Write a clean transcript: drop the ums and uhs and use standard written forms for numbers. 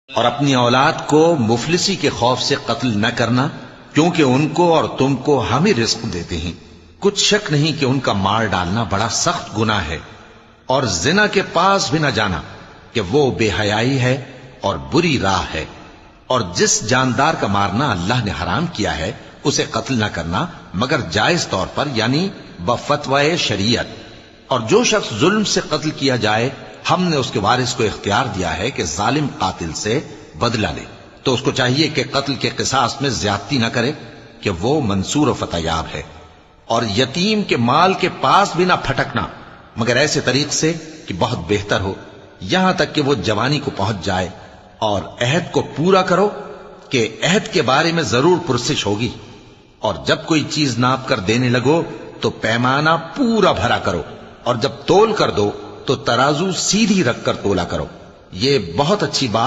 और अपनी औलाद को मुफलिसी के खौफ से कत्ल न करना, क्योंकि उनको और तुमको हम ही रिस्क देते हैं। कुछ शक नहीं कि उनका मार डालना बड़ा सख्त गुनाह है। और जिना के पास भी न जाना कि वो बेहयाई है और बुरी राह है। और जिस जानदार का मारना अल्लाह ने हराम किया है उसे कत्ल न करना मगर जायज तौर पर, यानी बफतवाए शरीयत। और जो शख्स जुल्म से कत्ल किया जाए, हमने उसके वारिस को इख्तियार दिया है कि जालिम कातिल से बदला ले, तो उसको चाहिए कि कत्ल के किसास में ज्यादती न करे, कि वो मंसूर व फतयाब है। और यतीम के माल के पास भी ना फटकना, मगर ऐसे तरीक से कि बहुत बेहतर हो, यहां तक कि वो जवानी को पहुंच जाए। और अहद को पूरा करो कि अहद के बारे में जरूर पुरसिश होगी। और जब कोई चीज नाप कर देने लगो तो पैमाना पूरा भरा करो। और जब तोल कर दो तो तराजू सीधी रखकर तोला करो। ये बहुत अच्छी बात